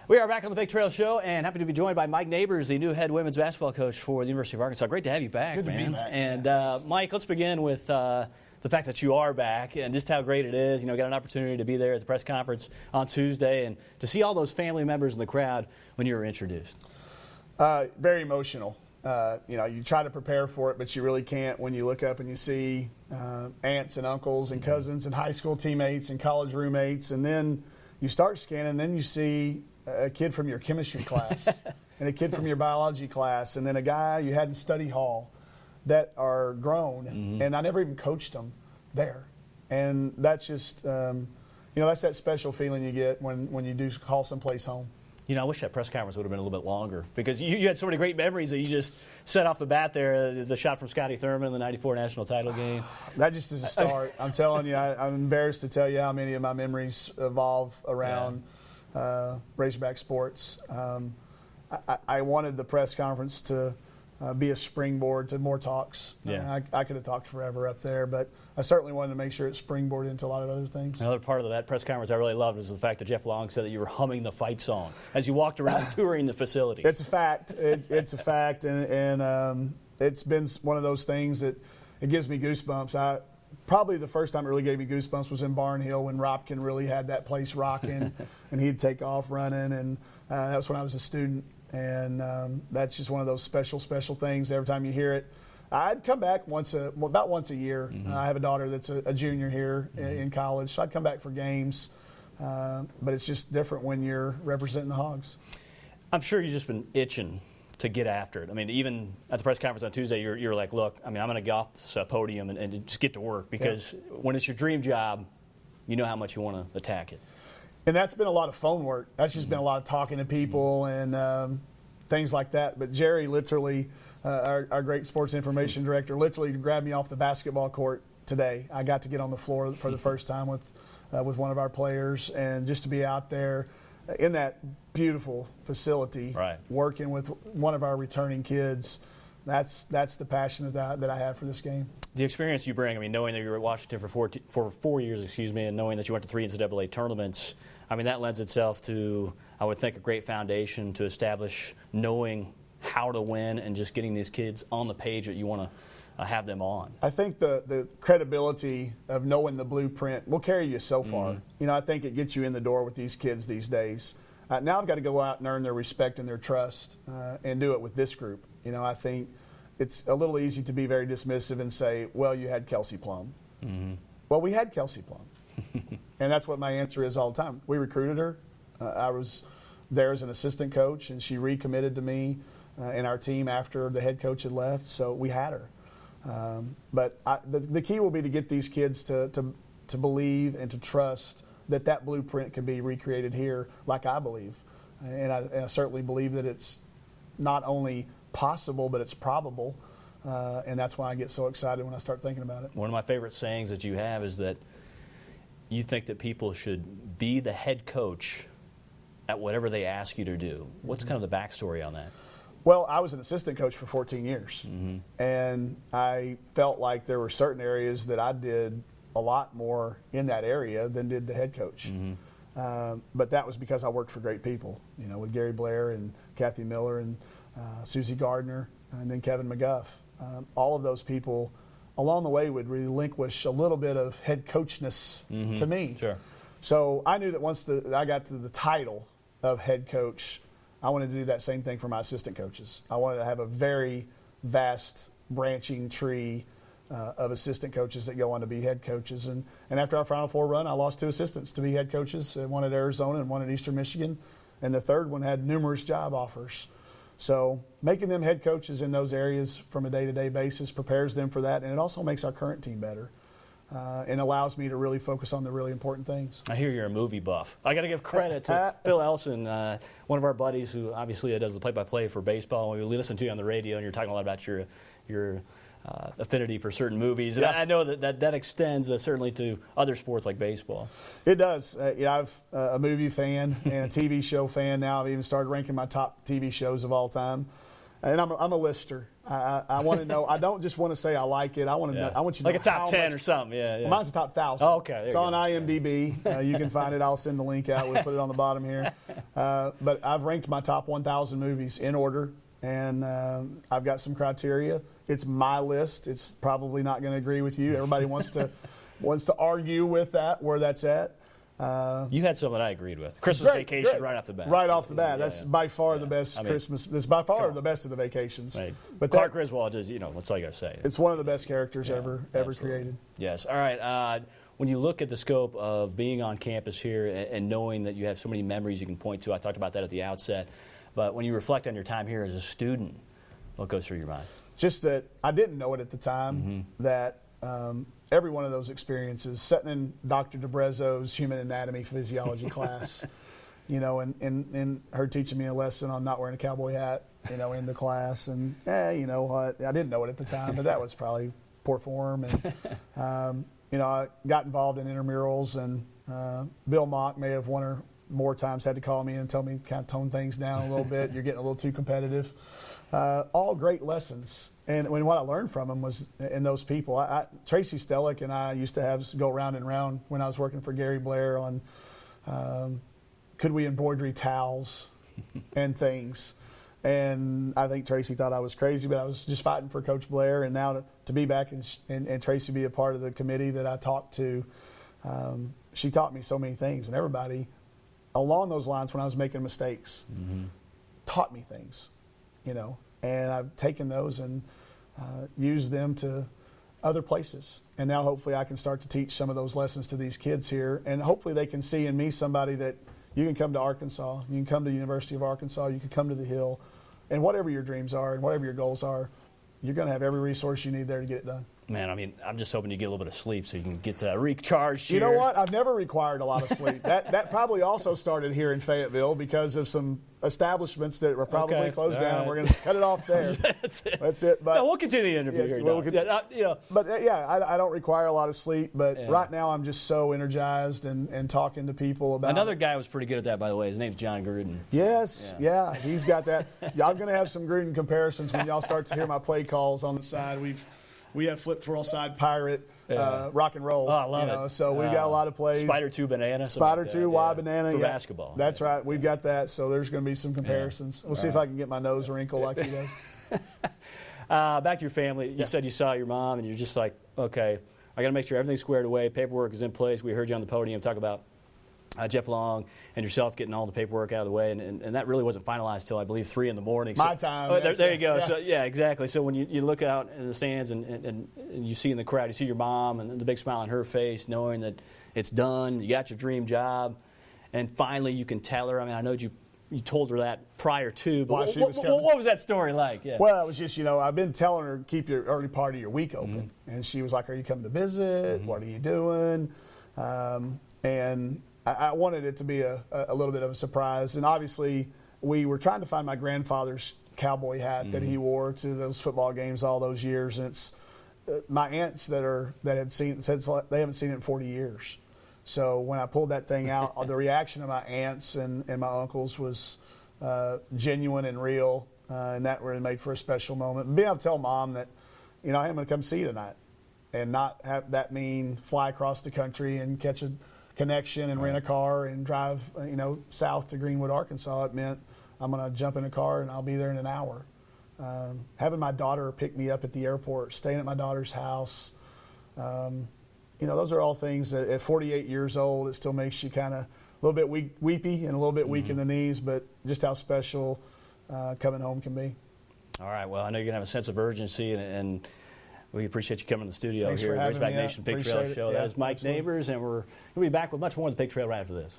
We are back on the Big Trail Show, and happy to be joined by Mike Neighbors, the new head women's basketball coach for the University of Arkansas. Great to have you back, Good man. to be back. And Mike, let's begin with the fact that you are back and just how great it is. You know, got an opportunity to be there at the press conference on Tuesday and to see all those family members in the crowd when you were introduced. Very emotional. You try to prepare for it, but you really can't when you look up and you see aunts and uncles and cousins and high school teammates and college roommates, and then you start scanning, and then you see a kid from your chemistry class and a kid from your biology class, and then a guy you had in study hall that are grown, and I never even coached them there. And that's just, that's that special feeling you get when you do call someplace home. You know, I wish that press conference would have been a little bit longer because you had so many great memories that you just set off the bat there. The shot from Scotty Thurman in the '94 national title game. That just is a start. I'm telling you, I'm embarrassed to tell you how many of my memories evolve around Razorback sports. I wanted the press conference to be a springboard to more talks. Yeah. I could have talked forever up there, but I certainly wanted to make sure it springboarded into a lot of other things. Another part of that press conference I really loved was the fact that Jeff Long said that you were humming the fight song as you walked around touring the facility. It's a fact. It's a fact, and it's been one of those things that it gives me goosebumps. Probably the first time it really gave me goosebumps was in Barnhill when Ropkin really had that place rocking, and he'd take off running, and that was when I was a student. And that's just one of those special things. Every time you hear it, I'd come back about once a year. I have a daughter that's a junior here in college, so I'd come back for games. But it's just different when you're representing the Hogs. I'm sure you've just been itching to get after it. I mean, even at the press conference on Tuesday, you're like, look, I mean, I'm going to get off this podium and just get to work because when it's your dream job, you know how much you want to attack it. And that's been a lot of phone work. That's just been a lot of talking to people and things like that. But Jerry literally, our great sports information director, literally grabbed me off the basketball court today. I got to get on the floor for the first time with one of our players, and just to be out there in that beautiful facility, working with one of our returning kids. That's the passion that I have for this game. The experience you bring, I mean, knowing that you were at Washington for 4 years, and knowing that you went to 3 NCAA tournaments, I mean, that lends itself to, I would think, a great foundation to establish knowing how to win and just getting these kids on the page that you want to have them on. I think the credibility of knowing the blueprint will carry you so far. You know, I think it gets you in the door with these kids these days. Now I've got to go out and earn their respect and their trust and do it with this group. You know, I think it's a little easy to be very dismissive and say, well, you had Kelsey Plum. Well, we had Kelsey Plum. And that's what my answer is all the time. We recruited her. I was there as an assistant coach, and she recommitted to me and our team after the head coach had left, so we had her. But the key will be to get these kids to believe and to trust that blueprint can be recreated here like I believe. And I certainly believe that it's not only possible, but it's probable. And that's why I get so excited when I start thinking about it. One of my favorite sayings that you have is that you think that people should be the head coach at whatever they ask you to do. What's kind of the backstory on that? Well, I was an assistant coach for 14 years. And I felt like there were certain areas that I did a lot more in that area than did the head coach. But that was because I worked for great people, you know, with Gary Blair and Kathy Miller and Susie Gardner and then Kevin McGuff. All of those people along the way would relinquish a little bit of head coachness to me. Sure. So I knew that once I got to the title of head coach, I wanted to do that same thing for my assistant coaches. I wanted to have a very vast branching tree of assistant coaches that go on to be head coaches. And after our Final Four run, I lost 2 assistants to be head coaches, one at Arizona and one at Eastern Michigan. And the third one had numerous job offers. So making them head coaches in those areas from a day-to-day basis prepares them for that, and it also makes our current team better and allows me to really focus on the really important things. I hear you're a movie buff. I got to give credit to Phil Elson, one of our buddies who obviously does the play-by-play for baseball. We listen to you on the radio, and you're talking a lot about your affinity for certain movies. And I know that extends certainly to other sports like baseball. It does. I'm a movie fan and a TV show fan now. I've even started ranking my top TV shows of all time. And I'm a lister. I want to know. I don't just want to say I like it. I want to know. I want you to like know a top 10 or something. Yeah. Well, mine's a top 1,000. Oh, okay. It's on IMDb. You can find it. I'll send the link out. We'll put it on the bottom here. But I've ranked my top 1,000 movies in order, and I've got some criteria. It's my list. It's probably not going to agree with you. Everybody wants to argue with that, where that's at. You had something I agreed with. Christmas Vacation right off the bat. Right off the bat. That's by far the best Christmas. It's by far the best of the vacations. Right. But Clark Griswold is, that's all you got to say. It's one of the best characters ever created. Yes. All right. When you look at the scope of being on campus here and knowing that you have so many memories you can point to, I talked about that at the outset, but when you reflect on your time here as a student, what goes through your mind? Just that I didn't know it at the time, that every one of those experiences, sitting in Dr. DeBrezzo's human anatomy physiology class, and her teaching me a lesson on not wearing a cowboy hat, in the class. And, I didn't know it at the time, but that was probably poor form. And, I got involved in intramurals, and Bill Mock may have one or more times had to call me and tell me kind of tone things down a little bit. You're getting a little too competitive. All great lessons. And what I learned from them was in those people. Tracy Stellick and I used to go round and round when I was working for Gary Blair on could we embroidery towels and things. And I think Tracy thought I was crazy, but I was just fighting for Coach Blair. And now to be back and Tracy be a part of the committee that I talked to, she taught me so many things. And everybody along those lines, when I was making mistakes, taught me things, And I've taken those and used them to other places. And now hopefully I can start to teach some of those lessons to these kids here. And hopefully they can see in me somebody that you can come to Arkansas, you can come to the University of Arkansas, you can come to the Hill, and whatever your dreams are and whatever your goals are, you're going to have every resource you need there to get it done. Man, I'm just hoping you get a little bit of sleep so you can get recharged here. You know what? I've never required a lot of sleep. That probably also started here in Fayetteville because of some establishments that were probably closed down, and we're going to cut it off there. That's it. But we'll continue the interview here. I don't require a lot of sleep, but right now I'm just so energized and talking to people about Another guy was pretty good at that, by the way. His name's John Gruden. Yes, he's got that. I'm going to have some Gruden comparisons when y'all start to hear my play calls on the side. We have flip twirl side pirate, rock and roll. Oh, I love it. So we've got a lot of plays. Spider 2 banana. Spider 2 Y banana. For basketball. That's right. We've got that. So there's going to be some comparisons. We'll see if I can get my nose wrinkled like he does. Back to your family. You said you saw your mom and you're just like, okay, I got to make sure everything's squared away. Paperwork is in place. We heard you on the podium talk about Jeff Long and yourself getting all the paperwork out of the way, and that really wasn't finalized until I believe 3 in the morning. My time. There you go. Yeah. So exactly. So when you look out in the stands and you see in the crowd, you see your mom and the big smile on her face, knowing that it's done, you got your dream job, and finally you can tell her. I know you told her that prior to, but what was that story like? Yeah. Well, it was just, I've been telling her keep your early part of your week open, and she was like, "Are you coming to visit? What are you doing?" And I wanted it to be a little bit of a surprise. And obviously, we were trying to find my grandfather's cowboy hat that he wore to those football games all those years. And it's my aunts that had seen it said they haven't seen it in 40 years. So when I pulled that thing out, the reaction of my aunts and my uncles was genuine and real. And that really made for a special moment. Being able to tell Mom that, I'm going to come see you tonight and not have that mean fly across the country and catch a connection and rent a car and drive, south to Greenwood, Arkansas. It meant I'm going to jump in a car and I'll be there in an hour. Having my daughter pick me up at the airport, staying at my daughter's house, those are all things that at 48 years old, it still makes you kind of a little bit weepy and a little bit weak in the knees, but just how special coming home can be. All right. Well, I know you're going to have a sense of urgency and we appreciate you coming to the studio. Thanks here at Razorback Nation Big Trail Show. That is Mike Neighbors, and we're going to be back with much more of the Big Trail right after this.